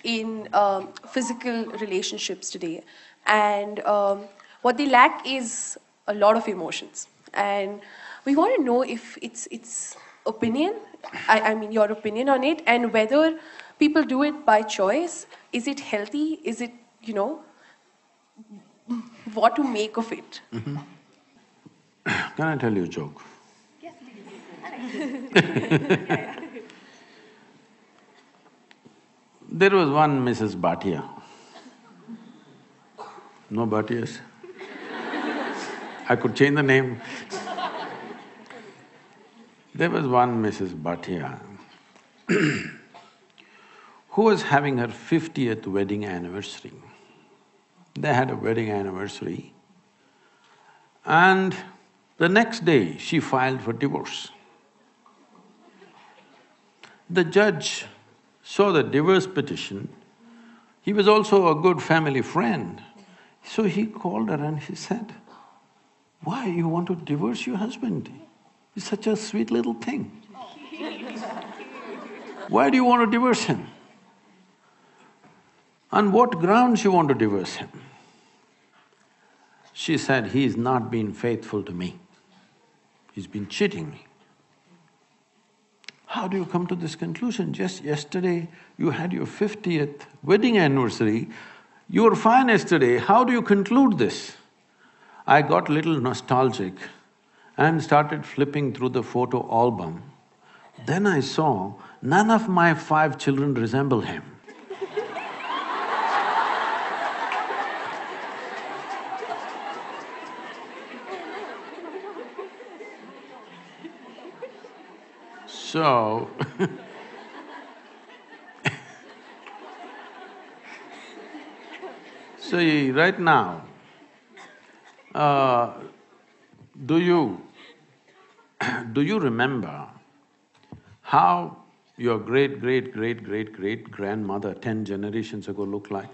in physical relationships today, and what they lack is a lot of emotions. And we want to know if it's opinion, I mean your opinion on it, and whether people do it by choice. Is it healthy? Is it, what to make of it? Can I tell you a joke? Yes, please. There was one Mrs. Bhatia. No Bhatias? I could change the name. There was one Mrs. Bhatia who was having her 50th wedding anniversary. They had a wedding anniversary, and the next day she filed for divorce. The judge saw the divorce petition. He was also a good family friend. So he called her and he said, "Why you want to divorce your husband? He's such a sweet little thing. Why do you want to divorce him? On what grounds you want to divorce him?" She said, "He's not been faithful to me. He's been cheating me." How do you come to this conclusion? Just yesterday you had your 50th wedding anniversary, you were fine yesterday, how do you conclude this? I got little nostalgic and started flipping through the photo album. Then I saw none of my 5 children resemble him. So see, right now, do you remember how your great-great-great-great-great-grandmother 10 generations ago looked like?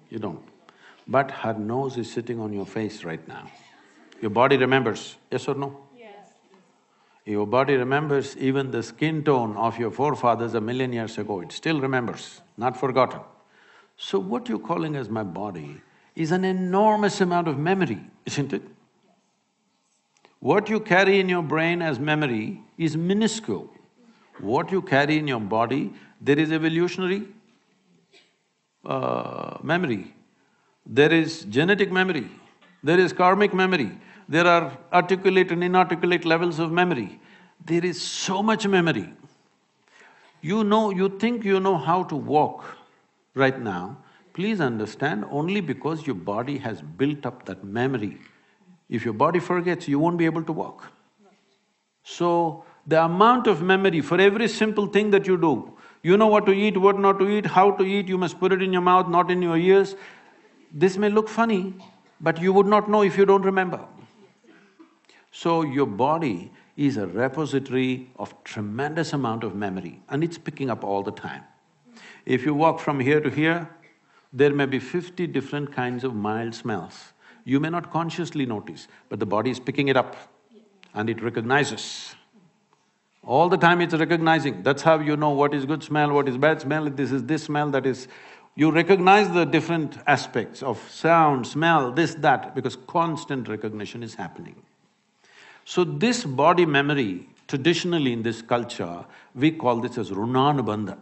You don't. But her nose is sitting on your face right now. Your body remembers, yes or no? Your body remembers even the skin tone of your forefathers 1,000,000 years ago, it still remembers, not forgotten. So what you're calling as my body is an enormous amount of memory, isn't it? What you carry in your brain as memory is minuscule. What you carry in your body, there is evolutionary memory, there is genetic memory, there is karmic memory, there are articulate and inarticulate levels of memory. There is so much memory. You think you know how to walk right now, please understand, only because your body has built up that memory. If your body forgets, you won't be able to walk. So, the amount of memory for every simple thing that you do, you know what to eat, what not to eat, how to eat, you must put it in your mouth, not in your ears. This may look funny, but you would not know if you don't remember. So your body is a repository of tremendous amount of memory and it's picking up all the time. If you walk from here to here, there may be 50 different kinds of mild smells. You may not consciously notice, but the body is picking it up and it recognizes. All the time it's recognizing, that's how you know what is good smell, what is bad smell, this is this smell, that is… You recognize the different aspects of sound, smell, this, that, because constant recognition is happening. So this body memory, traditionally in this culture, we call this as runanubandha.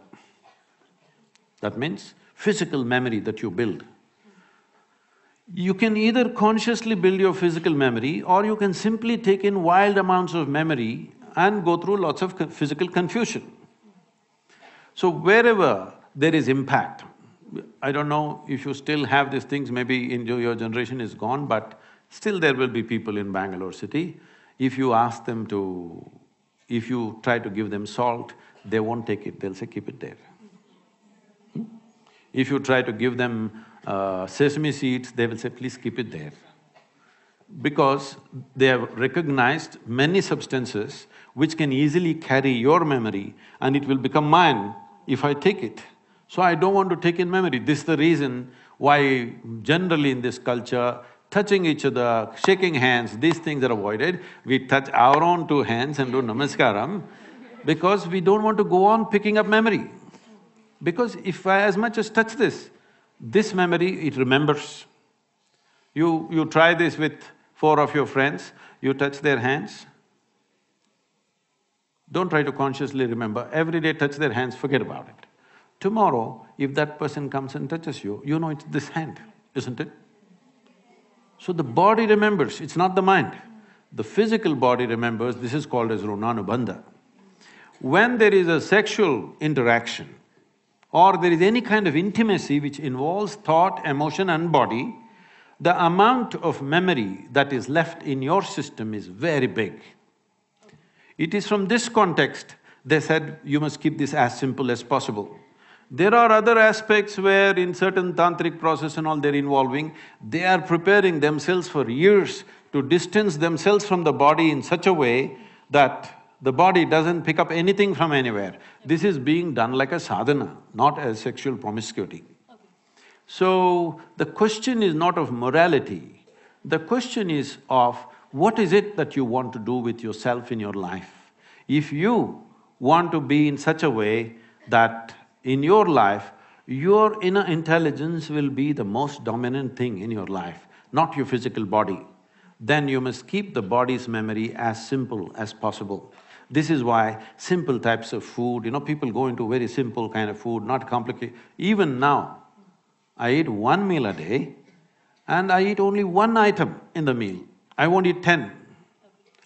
That means physical memory that you build. You can either consciously build your physical memory or you can simply take in wild amounts of memory and go through lots of physical confusion. So wherever there is impact, I don't know if you still have these things, maybe in your generation is gone, but still there will be people in Bangalore city. If you ask them to… if you try to give them salt, they won't take it, they'll say, keep it there. If you try to give them sesame seeds, they will say, please keep it there. Because they have recognized many substances which can easily carry your memory and it will become mine if I take it. So I don't want to take in memory. This is the reason why generally in this culture, touching each other, shaking hands, these things are avoided. We touch our own 2 hands and do namaskaram because we don't want to go on picking up memory. Because if I as much as touch this memory, it remembers. You try this with 4 of your friends, you touch their hands. Don't try to consciously remember, every day touch their hands, forget about it. Tomorrow, if that person comes and touches you, you know it's this hand, isn't it? So the body remembers, it's not the mind. The physical body remembers, this is called as runanubandha. When there is a sexual interaction or there is any kind of intimacy which involves thought, emotion and body, the amount of memory that is left in your system is very big. It is from this context, they said, you must keep this as simple as possible. There are other aspects where in certain tantric process and all they're involving, they are preparing themselves for years to distance themselves from the body in such a way that the body doesn't pick up anything from anywhere. This is being done like a sadhana, not as sexual promiscuity. So, the question is not of morality, the question is of what is it that you want to do with yourself in your life. If you want to be in such a way that in your life, your inner intelligence will be the most dominant thing in your life, not your physical body, then you must keep the body's memory as simple as possible. This is why simple types of food, people go into very simple kind of food, not complicated. Even now, I eat 1 meal a day and I eat only 1 item in the meal. I won't eat 10.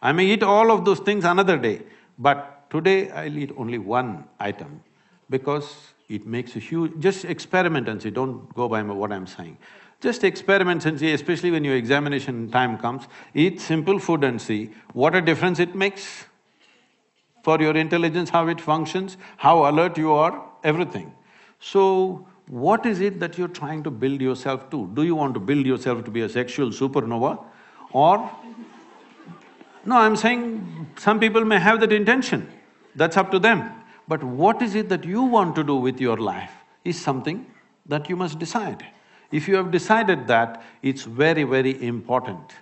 I may eat all of those things another day, but today I'll eat only 1 item because it makes a huge… Just experiment and see, don't go by what I'm saying. Just experiment and see, especially when your examination time comes, eat simple food and see what a difference it makes for your intelligence, how it functions, how alert you are, everything. So, what is it that you're trying to build yourself to? Do you want to build yourself to be a sexual supernova or… No, I'm saying some people may have that intention, that's up to them. But what is it that you want to do with your life is something that you must decide. If you have decided that, it's very, very important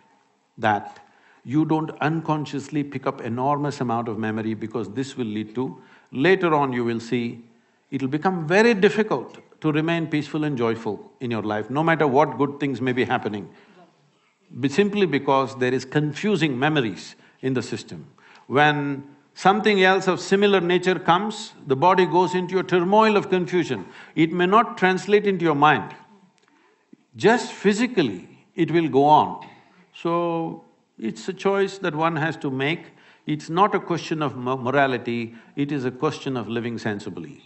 that you don't unconsciously pick up enormous amount of memory because this will lead to… Later on you will see, it'll become very difficult to remain peaceful and joyful in your life, no matter what good things may be happening. Simply because there is confusing memories in the system. When something else of similar nature comes, the body goes into a turmoil of confusion. It may not translate into your mind, just physically it will go on. So, it's a choice that one has to make. It's not a question of morality, it is a question of living sensibly.